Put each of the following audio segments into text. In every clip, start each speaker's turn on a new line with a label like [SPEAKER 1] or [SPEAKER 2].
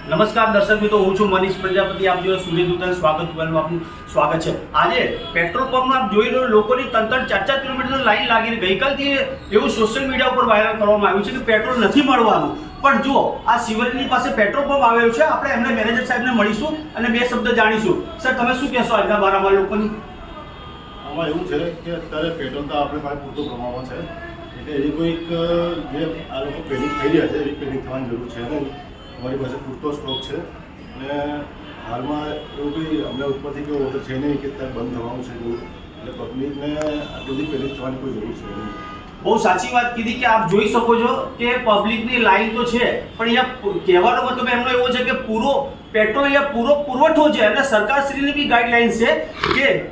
[SPEAKER 1] નમસ્કાર દર્શક મિત્રો, હું છું મનીષ પ્રજાપતિ. આપ જોયો સૂર્યદૂતન આપનું સ્વાગત છે. આજે પેટ્રોલ પંપમાં આપ જોઈ લો, લોકોની 3-4 કિલોમીટર લાઈન લાગી. ગઈકાલથી એવું સોશિયલ મીડિયા ઉપર વાયરલ કરવામાં આવ્યું છે કે પેટ્રોલ નથી મળવાનું. પણ જો આ શિવરીની પાસે પેટ્રોલ પંપ આવેલો છે, આપણે એમને મેનેજર સાહેબને મળીશું અને બે શબ્દ જાણીશું. સર, તમે શું કહેશો આજના બારામાં લોકોની?
[SPEAKER 2] આમાં એવું છે કે અત્યારે પેટ્રોલ તો આપણે પાસે પૂરતું પ્રમાણમાં છે, એટલે એવી કોઈક જે આ લોકો પેનિક થઈ રહ્યા છે એવી પેનિક થવાની જરૂર છે નહીં. અમારી પાસે પૂરતો સ્ટોક છે અને હાલમાં એવું કંઈ અમને ઉપરથી કેવો ઓર્ડર છે નહીં કે ત્યાં બંધ થવાનું છે એવું, એટલે પબ્લિકને આટલી બધી પેનિક થવાની કોઈ જરૂર છે નહીં.
[SPEAKER 1] બહુ સાચી વાત કીધી કે આપ જોઈ શકો છો કે પબ્લિકની લાઈન તો છે, પણ અહીંયા કહેવાનો મતલબ એમનો એવો છે કે પૂરો પેટ્રોલ અહીંયા પૂરો પુરવઠો છે અને સરકારશ્રીની બી ગાઈડલાઇન છે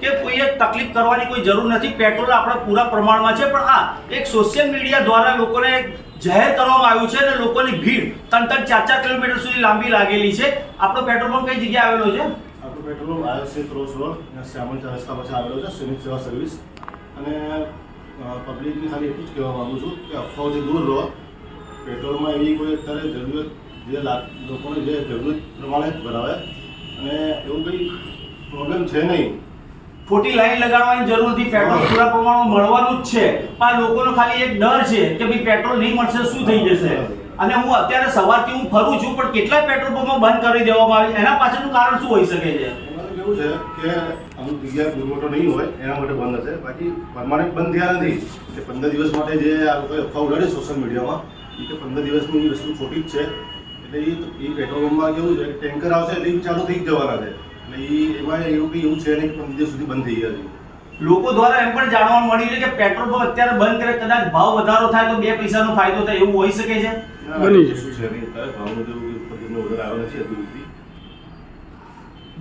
[SPEAKER 1] કે કોઈએ તકલીફ કરવાની કોઈ જરૂર નથી. પેટ્રોલ આપણા પૂરા પ્રમાણમાં છે, પણ આ એક સોશિયલ મીડિયા દ્વારા લોકોને જાહેર કરવામાં આવ્યું છે અને લોકોની ભીડ 3-4 કિલોમીટર સુધી લાંબી લાગેલી છે. આપણો પેટ્રોલ પંપ કઈ જગ્યાએ આવેલો છે?
[SPEAKER 2] આપણો પેટ્રોલ પંપ આયોસી ક્રોસ રોડ શ્યામલ રસ્તા પછી આવેલો છે, સૈનિક સેવા સર્વિસ. અને પબ્લિકને ખાલી એટલું જ કહેવા માગું છું કે અફવાઓથી દૂર રહો. પેટ્રોલમાં એવી કોઈ અત્યારે જરૂરિયાત જે લોકોને જે જરૂરત પ્રમાણે જ ભરાવે અને એવું કંઈ પ્રોબ્લેમ છે નહીં.
[SPEAKER 1] ખોટી લાઈન લગાડવાની જરૂર નથી. પેટ્રોલ પૂરા પ્રમાણમાં મળવાનું જ છે, પણ લોકોનો ખાલી એક ડર છે કે ભાઈ પેટ્રોલ નહીં મળશે શું થઈ જશે. અને હું અત્યારે સવારથી હું ફરું છું, પણ કેટલાય પેટ્રોલ પંપો બંધ કરી દેવામાં આવે. એના પાછળનું કારણ શું હોઈ શકે છે?
[SPEAKER 2] એવું છે કે અમુક જગ્યાએ પુરવઠો નહીં હોય એના માટે બંધ હશે, બાકી પરમાનન્ટ બંધ થયા નથી. કે 15 દિવસ માટે જે આ લોકોએ અફવા ઉડાડી સોશિયલ મીડિયામાં, એ કે 15 દિવસની વસ્તુ ખોટી જ છે. એટલે એ પેટ્રોલ પંપમાં કેવું છે કે ટેન્કર આવશે એટલે એ ચાલુ થઈ જ જવાના છે. એટલે એમાં એવું કંઈ એવું છે નહીં કે 15 દિવસ સુધી બંધ થઈ ગયા છે.
[SPEAKER 1] લોકો દ્વારા એમ પણ જાણવા મળ્યું છે કે પેટ્રોલ પંપ અત્યારે બંધ કરે, કદાચ ભાવ વધારો થાય તો 2 પૈસાનો ફાયદો થાય, એવું હોઈ શકે છે?
[SPEAKER 2] શું છે નહીં, અત્યારે ભાવનો જેવું ઓર્ડર આવ્યો નથી હજુ સુધી.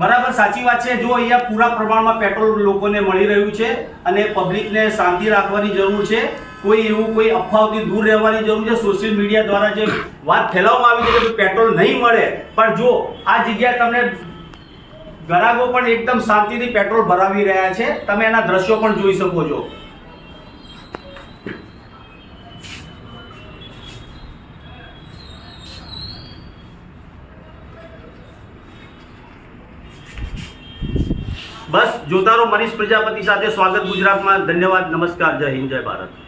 [SPEAKER 1] બરાબર, સાચી વાત છે. જો અહીંયા પૂરા પ્રમાણમાં પેટ્રોલ લોકોને મળી રહ્યું છે અને પબ્લિકને શાંતિ રાખવાની જરૂર છે. કોઈ અફવાઓથી દૂર રહેવાની જરૂર છે. સોશિયલ મીડિયા દ્વારા જે વાત ફેલાવવામાં આવી છે કે પેટ્રોલ નહીં મળે, પણ જો આ જગ્યાએ તમને ગ્રાહકો પણ એકદમ શાંતિથી પેટ્રોલ ભરાવી રહ્યા છે. તમે એના દ્રશ્યો પણ જોઈ શકો છો. બસ જોતા રહો મનીષ પ્રજાપતિ સાથે. સ્વાગત ગુજરાતમાં. ધન્યવાદ. નમસ્કાર. જય હિન્દ, જય ભારત.